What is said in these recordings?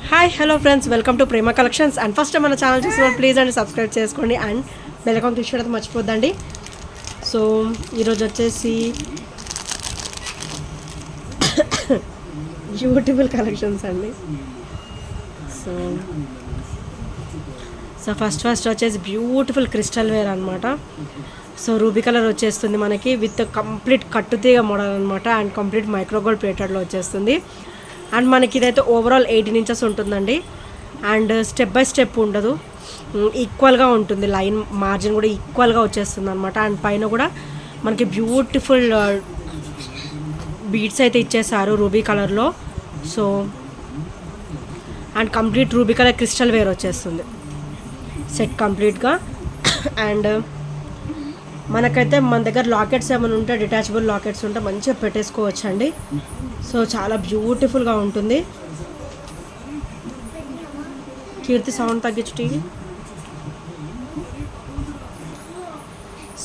Hi hello friends, welcome to Prema collections. And first మన channel చూసిన please and subscribe చేసుకోండి and bell icon click చేయడం మర్చిపోద్దండి. So ఈరోజు వచ్చేసి బ్యూటిఫుల్ కలెక్షన్స్ అండి. సో సో ఫస్ట్ వచ్చేసి బ్యూటిఫుల్ క్రిస్టల్ వేర్ అనమాట. సో రూబీ కలర్ వచ్చేస్తుంది మనకి విత్ కంప్లీట్ కట్టుతీగ మోడల్ అనమాట. అండ్ కంప్లీట్ మైక్రోగోల్డ్ ప్లేటెడ్లో వచ్చేస్తుంది. అండ్ మనకి ఇదైతే ఓవరాల్ 18 ఇంచెస్ ఉంటుందండి. అండ్ స్టెప్ బై స్టెప్ ఉండదు, ఈక్వల్గా ఉంటుంది. లైన్ మార్జిన్ కూడా ఈక్వల్గా వచ్చేస్తుంది అనమాట. అండ్ పైన కూడా మనకి బ్యూటిఫుల్ బీడ్స్ అయితే ఇచ్చేసారు రూబీ కలర్లో. So and complete ruby colour crystal ware వచ్చేస్తుంది సెట్ కంప్లీట్గా. అండ్ మనకైతే మన దగ్గర లాకెట్స్ ఏమైనా ఉంటే డిటాచబుల్ లాకెట్స్ ఉంటే మంచిగా పెట్టేసుకోవచ్చు అండి. సో చాలా బ్యూటిఫుల్గా ఉంటుంది. కీర్తి సౌండ్ తగ్గించు టీవీ.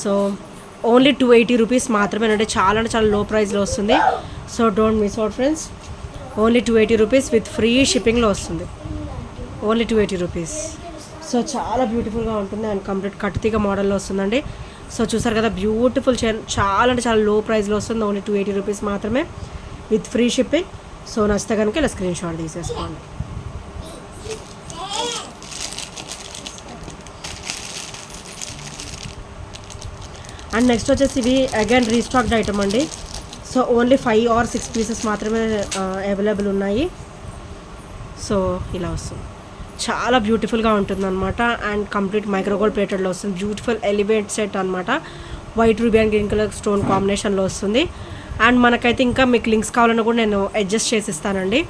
సో ఓన్లీ 280 రూపీస్ మాత్రమే అంటే చాలా లో ప్రైస్లో వస్తుంది. So don't miss out friends. Only 280 rupees with free షిప్పింగ్లో వస్తుంది. Only 280 rupees. సో చాలా బ్యూటిఫుల్గా ఉంటుంది అండ్ కంప్లీట్ కట్టుతీగ మోడల్లో వస్తుందండి. సో చూసారు కదా, బ్యూటిఫుల్ చైన్ చాలా లో ప్రైస్లో వస్తుంది. ఓన్లీ 280 రూపీస్ మాత్రమే విత్ ఫ్రీ షిప్పింగ్. సో నచ్చితే కనుక ఇలా స్క్రీన్ షాట్ తీసేసుకోండి. అండ్ నెక్స్ట్ వచ్చేసి ఇవి అగైన్ రీస్టాక్డ్ ఐటమ్ అండి. సో ఓన్లీ 5 or 6 పీసెస్ మాత్రమే అవైలబుల్ ఉన్నాయి. సో ఇలా వస్తుంది, చాలా బ్యూటిఫుల్గా ఉంటుంది అనమాట. అండ్ కంప్లీట్ మైక్రోగోల్డ్ ప్లేటెడ్లో వస్తుంది. బ్యూటిఫుల్ ఎలివేట్ సెట్ అనమాట. White ruby and green colour stone కాంబినేషన్లో వస్తుంది. అండ్ మనకైతే ఇంకా మీకు లింక్స్ కావాలన్నా కూడా నేను అడ్జస్ట్ చేసి ఇస్తానండి.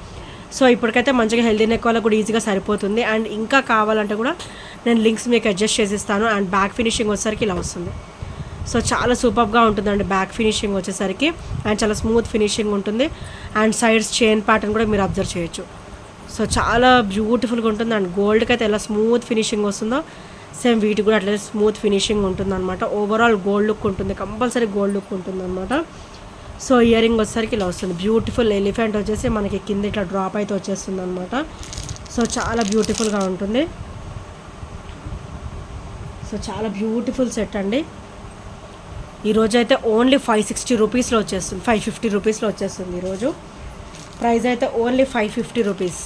సో ఇప్పటికైతే మంచిగా హెల్దీ నెక్ వాళ్ళకి కూడా ఈజీగా సరిపోతుంది. అండ్ ఇంకా కావాలంటే కూడా నేను లింక్స్ మీకు అడ్జస్ట్ చేసి ఇస్తాను. అండ్ బ్యాక్ ఫినిషింగ్ వచ్చేసరికి ఇలా వస్తుంది. సో చాలా సూపర్గా ఉంటుందండి బ్యాక్ ఫినిషింగ్ వచ్చేసరికి. అండ్ చాలా స్మూత్ ఫినిషింగ్ ఉంటుంది. అండ్ సైడ్స్ చైన్ ప్యాటర్న్ కూడా మీరు అబ్జర్వ్ చేయొచ్చు. సో చాలా బ్యూటిఫుల్గా ఉంటుంది. అండ్ గోల్డ్కి అయితే ఎలా స్మూత్ ఫినిషింగ్ వస్తుందో సేమ్ వీటికి కూడా అట్లనే స్మూత్ ఫినిషింగ్ ఉంటుంది అనమాట. ఓవరాల్ గోల్డ్ లుక్ ఉంటుంది, కంపల్సరీ గోల్డ్ లుక్ ఉంటుంది అనమాట. సో ఇయర్ రింగ్ వచ్చేసరికి ఇలా వస్తుంది. బ్యూటిఫుల్ ఎలిఫెంట్ వచ్చేసి మనకి కింద ఇట్లా డ్రాప్ అయితే వచ్చేస్తుంది అనమాట. సో చాలా బ్యూటిఫుల్గా ఉంటుంది. సో చాలా బ్యూటిఫుల్ సెట్ అండి. ఈరోజు అయితే ఓన్లీ 560 రూపీస్లో వచ్చేస్తుంది, 550 రూపీస్లో వచ్చేస్తుంది. ఈరోజు ప్రైస్ అయితే only 550 rupees.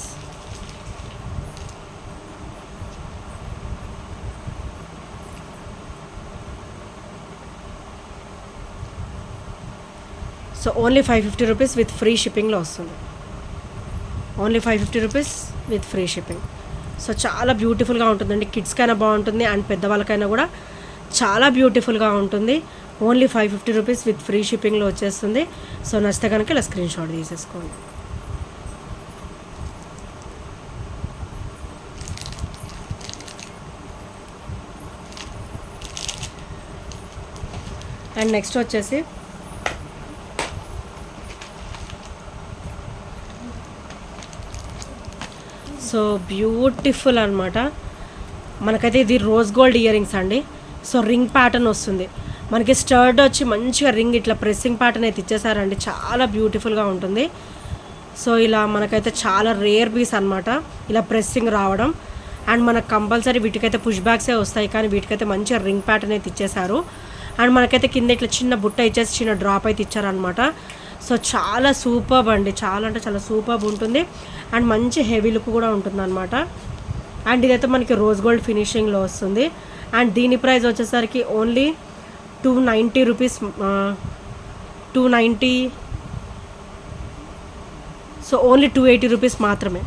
So only 550 rupees with free షిప్పింగ్లో వస్తుంది. Only 550 rupees with free shipping. So చాలా బ్యూటిఫుల్గా ఉంటుందండి. కిడ్స్కైనా బాగుంటుంది అండ్ పెద్దవాళ్ళకైనా కూడా చాలా బ్యూటిఫుల్గా ఉంటుంది. ఓన్లీ 550 రూపీస్ విత్ ఫ్రీ షిప్పింగ్లో వచ్చేస్తుంది. సో నచ్చితే కనుక ఇలా స్క్రీన్ షాట్ తీసేసుకోండి. అండ్ నెక్స్ట్ వచ్చేసి సో బ్యూటిఫుల్ అనమాట. మనకైతే ఇది రోజ్ గోల్డ్ ఇయర్ రింగ్స్ అండి. సో రింగ్ ప్యాటర్న్ వస్తుంది మనకి. స్టర్డ్ వచ్చి మంచిగా రింగ్ ఇట్లా ప్రెస్సింగ్ ప్యాటర్న్ అయితే ఇచ్చేసారండి. చాలా బ్యూటిఫుల్గా ఉంటుంది. సో ఇలా మనకైతే చాలా రేర్ పీస్ అనమాట ఇలా ప్రెస్సింగ్ రావడం. అండ్ మనకు కంపల్సరీ వీటికైతే పుష్ బ్యాక్సే వస్తాయి, కానీ వీటికైతే మంచిగా రింగ్ ప్యాటర్న్ అయితే ఇచ్చేసారు. అండ్ మనకైతే కింద ఇట్లా చిన్న బుట్ట ఇచ్చేసి చిన్న డ్రాప్ అయితే ఇచ్చారనమాట. సో చాలా సూపర్బ్ అండి, చాలా అంటే చాలా సూపర్బ్ ఉంటుంది. అండ్ మంచి హెవీ లుక్ కూడా ఉంటుంది అనమాట. అండ్ ఇదైతే మనకి రోజ్ గోల్డ్ ఫినిషింగ్లో వస్తుంది. అండ్ దీని ప్రైస్ వచ్చేసరికి only 290 rupees. 290. So only 280 rupees మాత్రమే.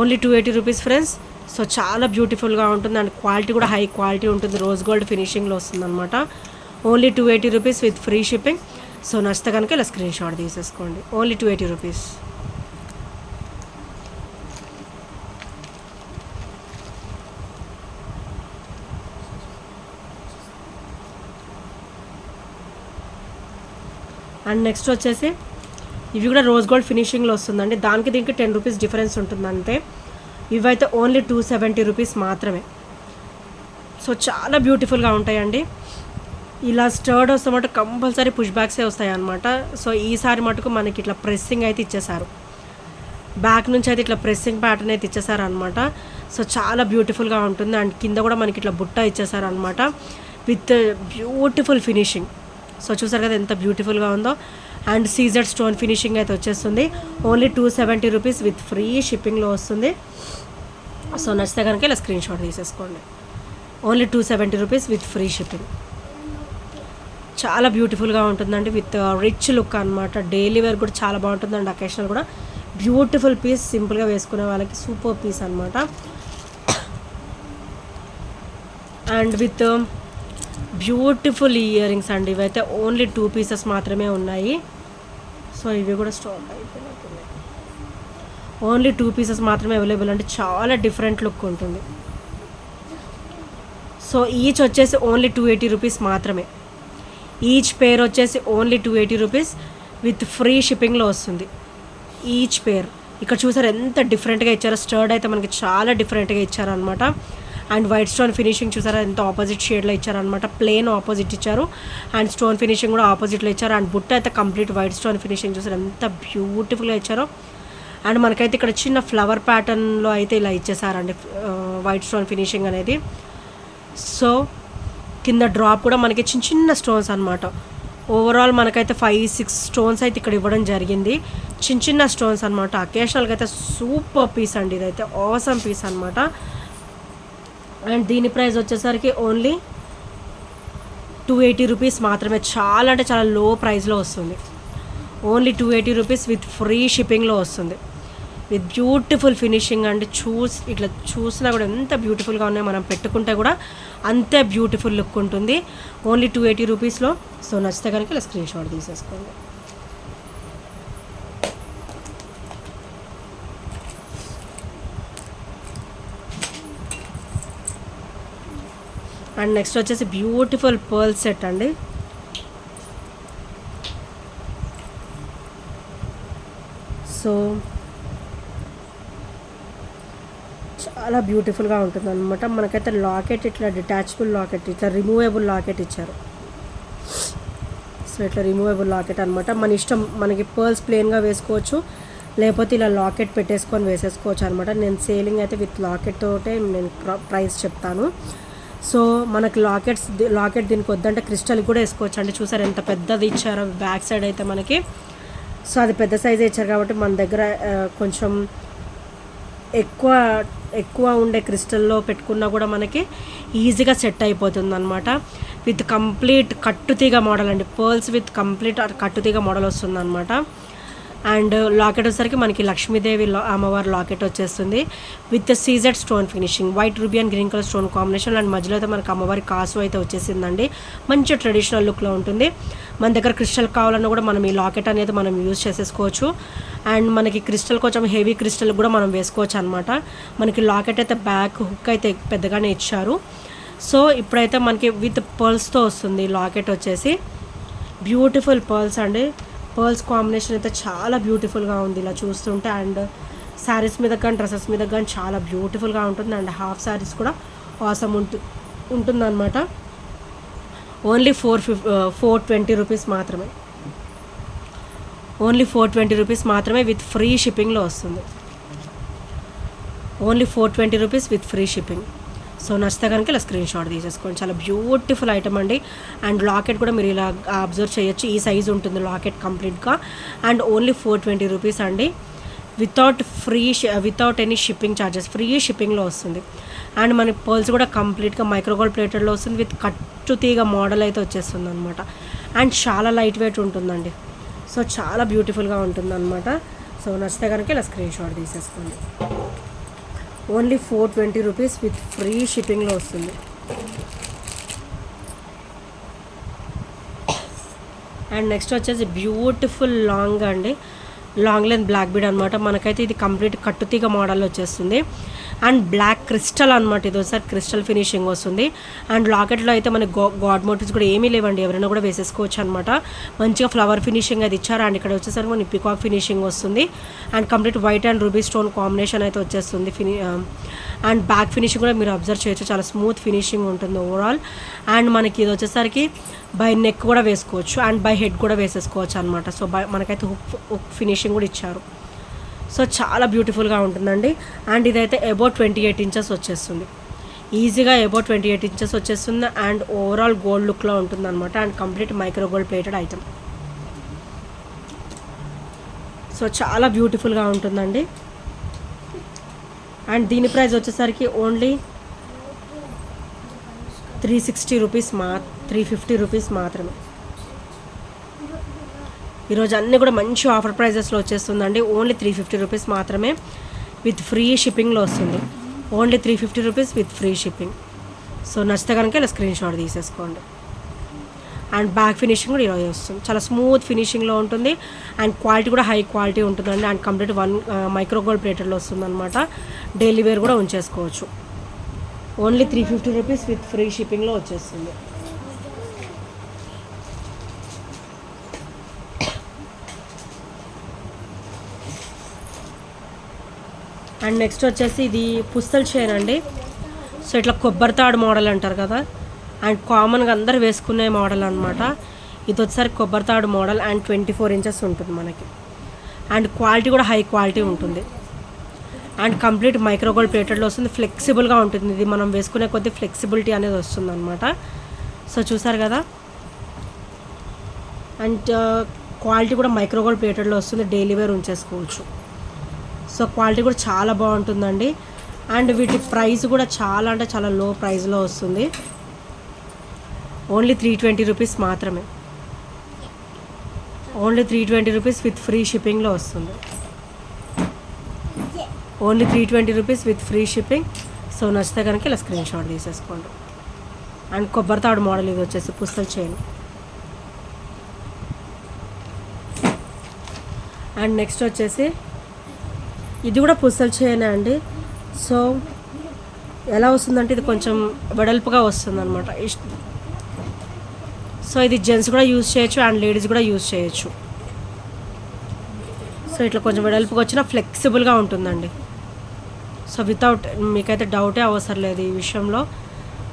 Only 280 rupees friends. సో చాలా బ్యూటిఫుల్గా ఉంటుంది అండ్ క్వాలిటీ కూడా హై క్వాలిటీ ఉంటుంది. రోజ్ గోల్డ్ ఫినిషింగ్లో వస్తుంది అనమాట. Only 280 rupees with free shipping. So నచ్చితే కనుక ఇలా స్క్రీన్ షాట్ తీసేసుకోండి. Only 280 rupees. అండ్ నెక్స్ట్ వచ్చేసి ఇవి కూడా రోజ్ గోల్డ్ ఫినిషింగ్లో వస్తుందండి. దానికి దీనికి 10 రూపీస్ డిఫరెన్స్ ఉంటుంది అంతే. ఇవైతే ఓన్లీ 270 రూపీస్ మాత్రమే. సో చాలా బ్యూటిఫుల్గా ఉంటాయండి. ఇలా స్టర్డ్ వస్తే మటుకు కంపల్సరీ పుష్ బ్యాక్సే వస్తాయి అన్నమాట. సో ఈసారి మటుకు మనకి ఇట్లా ప్రెస్సింగ్ అయితే ఇచ్చేసారు. బ్యాక్ నుంచి అయితే ఇట్లా ప్రెస్సింగ్ ప్యాటర్న్ అయితే ఇచ్చేసారనమాట. సో చాలా బ్యూటిఫుల్గా ఉంటుంది. అండ్ కింద కూడా మనకి ఇట్లా బుట్ట ఇచ్చేసారనమాట విత్ బ్యూటిఫుల్ ఫినిషింగ్. సో చూసారు కదా ఎంత బ్యూటిఫుల్గా ఉందో. అండ్ సీజెడ్ స్టోన్ ఫినిషింగ్ అయితే వచ్చేస్తుంది. ఓన్లీ 270 రూపీస్ విత్ ఫ్రీ షిప్పింగ్లో వస్తుంది. సో నచ్చితే కనుక ఇలా స్క్రీన్ షాట్ తీసేసుకోండి. Only 270 rupees with free shipping. చాలా బ్యూటిఫుల్గా ఉంటుందండి విత్ రిచ్ లుక్ అనమాట. డైలీ వేర్ కూడా చాలా బాగుంటుందండి. అకేషనల్ కూడా బ్యూటిఫుల్ పీస్, సింపుల్గా వేసుకునే వాళ్ళకి సూపర్ పీస్ అనమాట. And with beautiful ear rings అండి. ఇవైతే ఓన్లీ 2 పీసెస్ మాత్రమే ఉన్నాయి. సో ఇవి కూడా స్టాక్ అయిపోయినట్టున్నాయి. ఓన్లీ 2 పీసెస్ మాత్రమే అవైలబుల్ అంటే చాలా డిఫరెంట్ లుక్ ఉంటుంది. సో ఈచ్ వచ్చేసి ఓన్లీ 280 రూపీస్ మాత్రమే. ఈచ్ పేర్ వచ్చేసి ఓన్లీ 280 రూపీస్ విత్ ఫ్రీ షిప్పింగ్లో వస్తుంది ఈచ్ పేర్. ఇక్కడ చూసారు ఎంత డిఫరెంట్గా ఇచ్చారో. స్టర్డ్ అయితే మనకి చాలా డిఫరెంట్గా ఇచ్చారనమాట. అండ్ వైట్ స్టోన్ ఫినిషింగ్ చూసారా ఎంత ఆపోజిట్ షేడ్లో ఇచ్చారనమాట. ప్లేన్ ఆపోజిట్ ఇచ్చారు అండ్ స్టోన్ ఫినిషింగ్ కూడా ఆపోజిట్లో ఇచ్చారు. అండ్ బుట్ట అయితే కంప్లీట్ వైట్ స్టోన్ ఫినిషింగ్ చూసారు ఎంత బ్యూటిఫుల్గా ఇచ్చారో. అండ్ మనకైతే ఇక్కడ చిన్న ఫ్లవర్ ప్యాటర్న్లో అయితే ఇలా ఇచ్చేసారండి వైట్ స్టోన్ ఫినిషింగ్ అనేది. సో కింద డ్రాప్ కూడా మనకి చిన్న చిన్న స్టోన్స్ అనమాట. ఓవరాల్ మనకైతే 5-6 స్టోన్స్ అయితే ఇక్కడ ఇవ్వడం జరిగింది. చిన్న చిన్న స్టోన్స్ అనమాట. అకేషనల్గా అయితే సూపర్ పీస్ అండి. ఇదైతే ఆసమ్ పీస్ అనమాట. అండ్ దీని ప్రైస్ వచ్చేసరికి ఓన్లీ 280 రూపీస్ మాత్రమే. చాలా అంటే చాలా లో ప్రైస్లో వస్తుంది. ఓన్లీ 280 రూపీస్ విత్ ఫ్రీ షిప్పింగ్లో వస్తుంది విత్ బ్యూటిఫుల్ ఫినిషింగ్ అండి. ఇట్లా చూసినా కూడా ఎంత బ్యూటిఫుల్గా ఉన్నాయో. మనం పెట్టుకుంటే కూడా అంతే బ్యూటిఫుల్ లుక్ ఉంటుంది. ఓన్లీ 280 రూపీస్లో. సో నచ్చితే కనుక ఇలా స్క్రీన్ షాట్ తీసేసుకోండి. అండ్ నెక్స్ట్ వచ్చేసి బ్యూటిఫుల్ పర్ల్ సెట్ అండి. సో చాలా బ్యూటిఫుల్గా ఉంటుంది అనమాట. మనకైతే లాకెట్ ఇట్లా డిటాచబుల్ లాకెట్, ఇట్లా రిమూవబుల్ లాకెట్ ఇచ్చారు. సో ఇట్లా రిమూవబుల్ లాకెట్ అనమాట. మన ఇష్టం, మనకి పర్ల్స్ ప్లెయిన్గా వేసుకోవచ్చు, లేకపోతే ఇలా లాకెట్ పెట్టేసుకొని వేసేసుకోవచ్చు అనమాట. నేను సేలింగ్ అయితే విత్ లాకెట్ తోటే నేను ప్రైస్ చెప్తాను. సో మనకి లాకెట్ దీనికి వద్దంటే క్రిస్టల్ కూడా వేసుకోవచ్చు అండి. చూసారు ఎంత పెద్దది ఇచ్చారో బ్యాక్ సైడ్ అయితే మనకి. సో అది పెద్ద సైజే ఇచ్చారు కాబట్టి మన దగ్గర కొంచెం ఎక్కువ ఉండే క్రిస్టల్లో పెట్టుకున్నా కూడా మనకి ఈజీగా సెట్ అయిపోతుంది అనమాట. విత్ కంప్లీట్ కట్టుతీగ మోడల్ అండి. పర్ల్స్ విత్ కంప్లీట్ కట్టుతీగ మోడల్ వస్తుంది అనమాట. అండ్ లాకెట్ వచ్చేసరికి మనకి లక్ష్మీదేవి అమ్మవారి లాకెట్ వచ్చేస్తుంది with CZ stone finishing, white ruby and green colour stone combination. And మధ్యలో అయితే మనకి అమ్మవారి కాసు అయితే వచ్చేసిందండి. మంచి ట్రెడిషనల్ లుక్లో ఉంటుంది. మన దగ్గర క్రిస్టల్ కావాలన్నా కూడా మనం ఈ లాకెట్ అనేది మనం యూజ్ చేసేసుకోవచ్చు. అండ్ మనకి క్రిస్టల్ కొంచెం హెవీ క్రిస్టల్ కూడా మనం వేసుకోవచ్చు అనమాట. మనకి లాకెట్ అయితే బ్యాక్ హుక్ అయితే పెద్దగానే ఇచ్చారు. సో ఇప్పుడైతే మనకి విత్ పర్ల్స్తో వస్తుంది లాకెట్ వచ్చేసి. బ్యూటిఫుల్ పర్ల్స్ అండి. పర్ల్స్ కాంబినేషన్ అయితే చాలా బ్యూటిఫుల్గా ఉంది ఇలా చూస్తుంటే. అండ్ శారీస్ మీద కానీ డ్రెస్సెస్ మీద కానీ చాలా బ్యూటిఫుల్గా ఉంటుంది. అండ్ హాఫ్ శారీస్ కూడా ఆసమ్ ఉంటుందన్నమాట. ఓన్లీ 420 రూపీస్ మాత్రమే. ఓన్లీ 420 రూపీస్ మాత్రమే విత్ ఫ్రీ షిప్పింగ్లో వస్తుంది. Only 420 rupees with free shipping. So నచ్చితే కనుక ఇలా స్క్రీన్ షాట్ తీసేసుకోండి. చాలా బ్యూటిఫుల్ ఐటమ్ అండి. అండ్ లాకెట్ కూడా మీరు ఇలా అబ్జర్వ్ చేయొచ్చు. ఈ సైజ్ ఉంటుంది లాకెట్ కంప్లీట్గా. అండ్ ఓన్లీ 420 రూపీస్ అండి without any shipping charges. Free షిప్పింగ్లో వస్తుంది. అండ్ మన పర్ల్స్ కూడా కంప్లీట్గా మైక్రోగోల్డ్ ప్లేటెడ్లో వస్తుంది విత్ కట్టు తీగ మోడల్ అయితే వచ్చేస్తుంది అనమాట. అండ్ చాలా లైట్ వెయిట్ ఉంటుందండి. సో చాలా బ్యూటిఫుల్గా ఉంటుంది అనమాట. సో నచ్చితే కనుక ఇలా స్క్రీన్ షాట్ తీసేసుకోండి. ఓన్లీ 420 రూపీస్ విత్ ఫ్రీ షిప్పింగ్లో వస్తుంది. అండ్ నెక్స్ట్ వచ్చేసి బ్యూటిఫుల్ లాంగ్ అండి. లాంగ్ లెంత్ బ్లాక్ బీడ్ అనమాట. మనకైతే ఇది కంప్లీట్ కట్టుతీగ మోడల్ వచ్చేస్తుంది. అండ్ బ్లాక్ క్రిస్టల్ అనమాట. ఇది ఒకసారి క్రిస్టల్ ఫినిషింగ్ వస్తుంది. అండ్ లాకెట్లో అయితే మనకి గాడ్ మోటివ్స్ కూడా ఏమీ లేవండి. ఎవరైనా కూడా వేసేసుకోవచ్చు అనమాట. మంచిగా ఫ్లవర్ ఫినిషింగ్ అది ఇచ్చారు. అండ్ ఇక్కడ వచ్చేసరికి మనకి పికాక్ ఫినిషింగ్ వస్తుంది. And complete white and ruby stone combination అయితే వచ్చేస్తుంది. అండ్ బ్యాక్ ఫినిషింగ్ కూడా మీరు అబ్జర్వ్ చేయొచ్చు. చాలా స్మూత్ ఫినిషింగ్ ఉంటుంది ఓవరాల్. అండ్ మనకి ఇది వచ్చేసరికి బై నెక్ కూడా వేసుకోవచ్చు అండ్ బై హెడ్ కూడా వేసేసుకోవచ్చు అనమాట. సో మనకైతే హుక్ ఫినిషింగ్ కూడా ఇచ్చారు. సో చాలా బ్యూటిఫుల్గా ఉంటుందండి. అండ్ ఇదైతే అబౌట్ 28 ఇంచెస్ వచ్చేస్తుంది, ఈజీగా అబౌట్ 28 ఇంచెస్ వచ్చేస్తుంది. అండ్ ఓవరాల్ గోల్డ్ లుక్లో ఉంటుంది అనమాట. And complete micro gold plated item. So చాలా బ్యూటిఫుల్గా ఉంటుందండి. అండ్ దీని ప్రైస్ వచ్చేసరికి ఓన్లీ 360 రూపీస్ 350 రూపీస్ మాత్రమే. ఈరోజు అన్నీ కూడా మంచి ఆఫర్ ప్రైజెస్లో వచ్చేస్తుందండి. ఓన్లీ 350 రూపీస్ మాత్రమే విత్ ఫ్రీ షిప్పింగ్లో వస్తుంది. Only 350 rupees with free shipping. So నచ్చితే కనుక ఇలా స్క్రీన్ షాట్ తీసేసుకోండి. అండ్ బ్యాక్ ఫినిషింగ్ కూడా ఇలా వస్తుంది, చాలా స్మూత్ ఫినిషింగ్లో ఉంటుంది. అండ్ క్వాలిటీ కూడా హై క్వాలిటీ ఉంటుందండి. అండ్ కంప్లీట్ మైక్రో గోల్డ్ ప్లేటెడ్లో వస్తుంది అనమాట. డైలీ వేర్ కూడా ఉంచేసుకోవచ్చు. ఓన్లీ 350 రూపీస్ విత్ ఫ్రీ షిప్పింగ్లో వచ్చేస్తుంది. అండ్ నెక్స్ట్ వచ్చేసి ఇది పుస్తల్ చైన్ అండి. సో ఇట్లా కొబ్బరితాడు మోడల్ అంటారు కదా, అండ్ కామన్గా అందరు వేసుకునే మోడల్ అనమాట. ఇది వచ్చేసరికి కొబ్బరితాడు మోడల్. అండ్ 24 ఇంచెస్ ఉంటుంది మనకి. అండ్ క్వాలిటీ కూడా హై క్వాలిటీ ఉంటుంది. అండ్ కంప్లీట్ మైక్రో గోల్డ్ ప్లేటెడ్లో వస్తుంది. ఫ్లెక్సిబుల్గా ఉంటుంది. ఇది మనం వేసుకునే కొద్దీ ఫ్లెక్సిబిలిటీ అనేది వస్తుంది అనమాట. సో చూసారు కదా. అండ్ క్వాలిటీ కూడా మైక్రో గోల్డ్ ప్లేటెడ్లో వస్తుంది. డైలీ వేర్ ఉంచేసుకోవచ్చు. సో క్వాలిటీ కూడా చాలా బాగుంటుందండి. అండ్ వీటి ప్రైస్ కూడా చాలా అంటే చాలా లో ప్రైస్లో వస్తుంది. ఓన్లీ 320 రూపీస్ మాత్రమే. ఓన్లీ 320 రూపీస్ విత్ ఫ్రీ షిప్పింగ్లో వస్తుంది. Only 320 rupees with free shipping. So నచ్చితే కనుక ఇలా స్క్రీన్ షాట్ తీసేసుకోండి. అండ్ కొబ్బరితాడు మోడల్ ఇది వచ్చేసి పుస్తల్ చైన్. అండ్ నెక్స్ట్ వచ్చేసి ఇది కూడా పుస్తల్ చైన్ అండి. సో ఎలా వస్తుందంటే ఇది కొంచెం వెడల్పుగా వస్తుంది అనమాట. సో ఇది జెంట్స్ కూడా యూజ్ చేయొచ్చు అండ్ లేడీస్ కూడా యూజ్ చేయొచ్చు. సో ఇట్లా కొంచెం వెడల్పుగా వచ్చినా ఫ్లెక్సిబుల్గా ఉంటుందండి. సో వితౌట్ మీకైతే డౌటే అవసరం లేదు ఈ విషయంలో.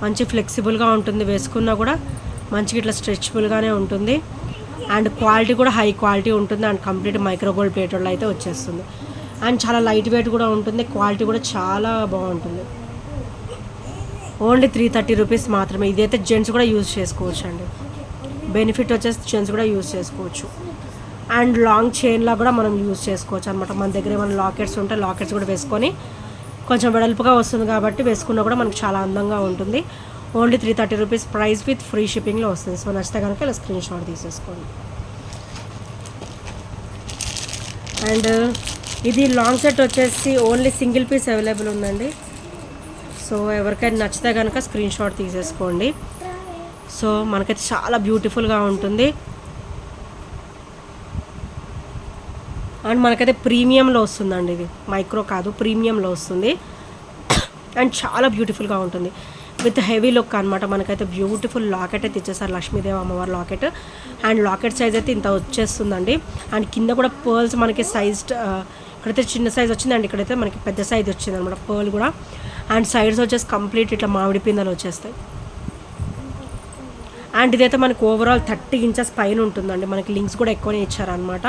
మంచి ఫ్లెక్సిబుల్గా ఉంటుంది, వేసుకున్నా కూడా మంచిగా ఇట్లా స్ట్రెచబుల్గానే ఉంటుంది. అండ్ క్వాలిటీ కూడా హై క్వాలిటీ ఉంటుంది. అండ్ కంప్లీట్ మైక్రో గోల్డ్ ప్లేటెడ్లో అయితే వచ్చేస్తుంది. అండ్ చాలా లైట్ వెయిట్ కూడా ఉంటుంది. క్వాలిటీ కూడా చాలా బాగుంటుంది. ఓన్లీ 330 రూపీస్ మాత్రమే. ఇదైతే జెంట్స్ కూడా యూజ్ చేసుకోవచ్చు అండి. బెనిఫిట్ వచ్చేసి జెంట్స్ కూడా యూజ్ చేసుకోవచ్చు. అండ్ లాంగ్ చైన్లా కూడా మనం యూజ్ చేసుకోవచ్చు అనమాట. మన దగ్గర ఏమైనా లాకెట్స్ ఉంటే లాకెట్స్ కూడా వేసుకొని కొంచెం వెడల్పుగా వస్తుంది కాబట్టి వేసుకున్నా కూడా మనకు చాలా అందంగా ఉంటుంది. Only 330 rupees price with free షిప్పింగ్లో వస్తుంది. సో నచ్చితే కనుక ఇలా స్క్రీన్ షాట్ తీసేసుకోండి. అండ్ ఇది లాంగ్ సెట్ వచ్చేసి ఓన్లీ సింగిల్ పీస్ అవైలబుల్ ఉందండి. సో ఎవరికైనా నచ్చితే కనుక స్క్రీన్ షాట్ తీసేసుకోండి. సో మనకైతే చాలా బ్యూటిఫుల్గా ఉంటుంది. అండ్ మనకైతే ప్రీమియంలో వస్తుందండి. ఇది మైక్రో కాదు, ప్రీమియంలో వస్తుంది. అండ్ చాలా బ్యూటిఫుల్గా ఉంటుంది విత్ హెవీ లుక్ అనమాట. మనకైతే బ్యూటిఫుల్ లాకెట్ అయితే ఇచ్చేసారు, లక్ష్మీదేవి అమ్మవారి లాకెట్. అండ్ లాకెట్ సైజ్ అయితే ఇంత వచ్చేస్తుందండి. అండ్ కింద కూడా పర్ల్స్ మనకి సైజ్, ఇక్కడైతే చిన్న సైజ్ వచ్చిందండి, ఇక్కడైతే మనకి పెద్ద సైజ్ వచ్చింది అనమాట పర్ల్ కూడా. అండ్ సైడ్స్ వచ్చేసి కంప్లీట్ ఇట్లా మామిడి పిందెలు వచ్చేస్తాయి. అండ్ ఇదైతే మనకు ఓవరాల్ 30 ఇంచెస్ పైన ఉంటుందండి. మనకి లింక్స్ కూడా ఎక్కువనే ఇచ్చారనమాట.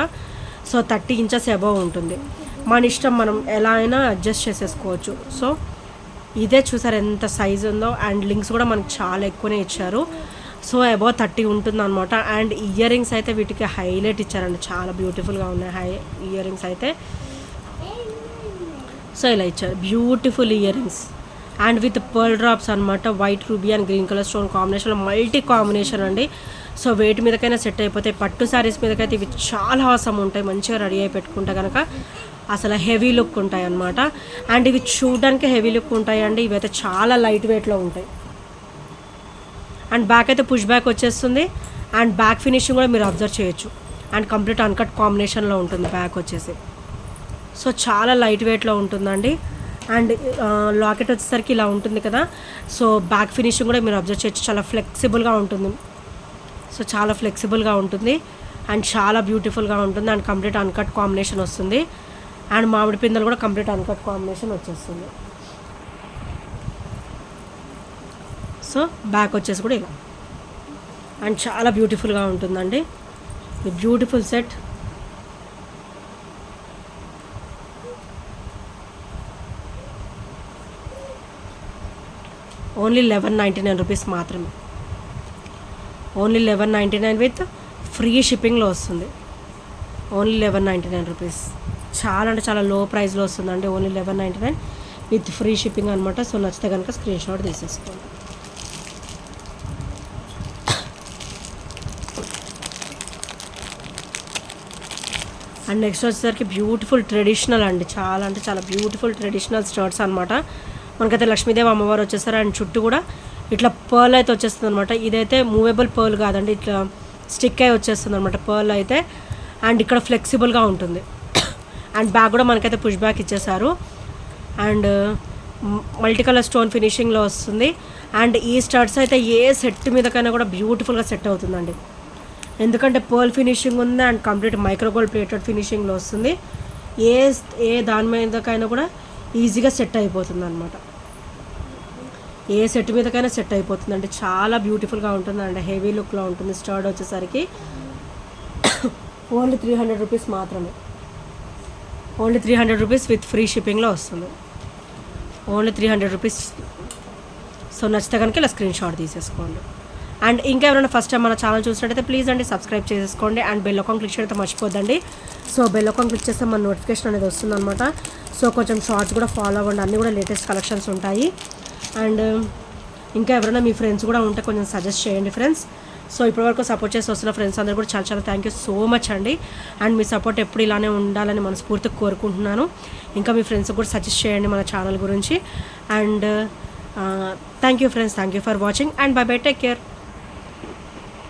సో 30 ఇంచెస్ అబవ్ ఉంటుంది. మన ఇష్టం, మనం ఎలా అయినా అడ్జస్ట్ చేసేసుకోవచ్చు. సో ఇదే చూసారు ఎంత సైజ్ ఉందో. అండ్ లింక్స్ కూడా మనకి చాలా ఎక్కువనే ఇచ్చారు. సో అబవ్ 30 ఉంటుంది అనమాట. అండ్ ఇయర్ రింగ్స్ అయితే వీటికి హైలైట్ ఇచ్చారండి, చాలా బ్యూటిఫుల్గా ఉన్నాయి ఇయర్ రింగ్స్ అయితే. సో ఇలా ఇచ్చారు beautiful earrings. And with pearl drops అనమాట. White ruby and green colour stone కాంబినేషన్లో మల్టీ కాంబినేషన్ అండి. సో వెయిట్ మీదకైనా సెట్ అయిపోతాయి. పట్టు శారీస్ మీదకైతే ఇవి చాలా అవసరం ఉంటాయి. మంచిగా రెడీ అయి పెట్టుకుంటే కనుక అసలు హెవీ లుక్ ఉంటాయి అన్నమాట. అండ్ ఇవి చూడడానికి హెవీ లుక్ ఉంటాయి అండి. ఇవైతే చాలా లైట్ వెయిట్లో ఉంటాయి. అండ్ బ్యాక్ అయితే పుష్ బ్యాక్ వచ్చేస్తుంది. అండ్ బ్యాక్ ఫినిషింగ్ కూడా మీరు అబ్జర్వ్ చేయొచ్చు. అండ్ కంప్లీట్ అన్కట్ కాంబినేషన్లో ఉంటుంది బ్యాక్ వచ్చేసి. సో చాలా లైట్ వెయిట్లో ఉంటుందండి. అండ్ లాకెట్ వచ్చేసరికి ఇలా ఉంటుంది కదా. సో బ్యాక్ ఫినిషింగ్ కూడా మీరు అబ్జర్వ్ చేయొచ్చు, చాలా ఫ్లెక్సిబుల్గా ఉంటుంది. సో చాలా ఫ్లెక్సిబుల్గా ఉంటుంది అండ్ చాలా బ్యూటిఫుల్గా ఉంటుంది. అండ్ కంప్లీట్ అన్కట్ కాంబినేషన్ వస్తుంది. అండ్ మామిడి పిందెలు కూడా కంప్లీట్ అన్కట్ కాంబినేషన్ వచ్చేస్తుంది. సో బ్యాక్ వచ్చేసి కూడా ఇలా అండ్ చాలా బ్యూటిఫుల్గా ఉంటుందండి. Beautiful set. ఓన్లీ 1199 రూపీస్ మాత్రమే. ఓన్లీ 1199 విత్ ఫ్రీ షిప్పింగ్లో వస్తుంది. Only 1199 rupees. చాలా అంటే చాలా లో ప్రైస్లో వస్తుందండి. ఓన్లీ 1199 విత్ ఫ్రీ షిప్పింగ్ అనమాట. సో నచ్చితే కనుక స్క్రీన్ షాట్ తీసేసుకోండి. అండ్ నెక్స్ట్ వచ్చేసరికి బ్యూటిఫుల్ ట్రెడిషనల్ అండి. చాలా అంటే చాలా బ్యూటిఫుల్ ట్రెడిషనల్ స్టర్ట్స్ అనమాట. మనకైతే లక్ష్మీదేవి అమ్మవారు వచ్చేస్తారు. అండ్ చుట్టూ కూడా ఇట్లా పర్ల్ అయితే వచ్చేస్తుంది అనమాట. ఇదైతే మూవేబుల్ పర్ల్ కాదండి, ఇట్లా స్టిక్ అయి వచ్చేస్తుంది అనమాట పర్ల్ అయితే. అండ్ ఇక్కడ ఫ్లెక్సిబుల్గా ఉంటుంది. అండ్ బ్యాగ్ కూడా మనకైతే పుష్ బ్యాక్ ఇచ్చేసారు. అండ్ మల్టీ కలర్ స్టోన్ ఫినిషింగ్లో వస్తుంది. అండ్ ఈ స్టర్ట్స్ అయితే ఏ సెట్ మీదకైనా కూడా బ్యూటిఫుల్గా సెట్ అవుతుందండి. ఎందుకంటే పర్ల్ ఫినిషింగ్ ఉంది అండ్ కంప్లీట్ మైక్రోగోల్డ్ ప్లేటెడ్ ఫినిషింగ్లో వస్తుంది. ఏ దాని మీదకైనా కూడా ఈజీగా సెట్ అయిపోతుంది అనమాట. ఏ సెట్ మీదకైనా సెట్ అయిపోతుంది అంటే చాలా బ్యూటిఫుల్గా ఉంటుంది అండ్ హెవీ లుక్లో ఉంటుంది. స్టర్ట్ వచ్చేసరికి ఓన్లీ 300 రూపీస్ మాత్రమే. ఓన్లీ 300 రూపీస్ విత్ ఫ్రీ షిప్పింగ్లో వస్తుంది. Only 300 rupees. సో నచ్చితే కనుక ఇలా స్క్రీన్ షాట్ తీసేసుకోండి. అండ్ ఇంకా ఎవరైనా ఫస్ట్ టైం మన ఛానల్ చూసినట్టయితే ప్లీజ్ అండి సబ్స్క్రైబ్ చేసేసుకోండి. అండ్ బెల్ ఐకాన్ క్లిక్ చేయడం మర్చిపోద్దండి. సో బెల్ ఐకాన్ క్లిక్ చేస్తే మన నోటిఫికేషన్ అనేది వస్తుందన్నమాట. సో కొంచెం షార్ట్స్ కూడా ఫాలో అవ్వండి, అన్నీ కూడా లేటెస్ట్ కలెక్షన్స్ ఉంటాయి. అండ్ ఇంకా ఎవరైనా మీ ఫ్రెండ్స్ కూడా ఉంటే కొంచెం సజెస్ట్ చేయండి ఫ్రెండ్స్. సో ఇప్పటివరకు సపోర్ట్ చేసి వస్తున్న ఫ్రెండ్స్ అందరూ కూడా చాలా చాలా థ్యాంక్ యూ సో మచ్ అండి. అండ్ మీ సపోర్ట్ ఎప్పుడు ఇలానే ఉండాలని మనస్ఫూర్తిగా కోరుకుంటున్నాను. ఇంకా మీ ఫ్రెండ్స్కి కూడా సజెస్ట్ చేయండి మన ఛానల్ గురించి. And thank you friends, thank you for watching and by by, take care.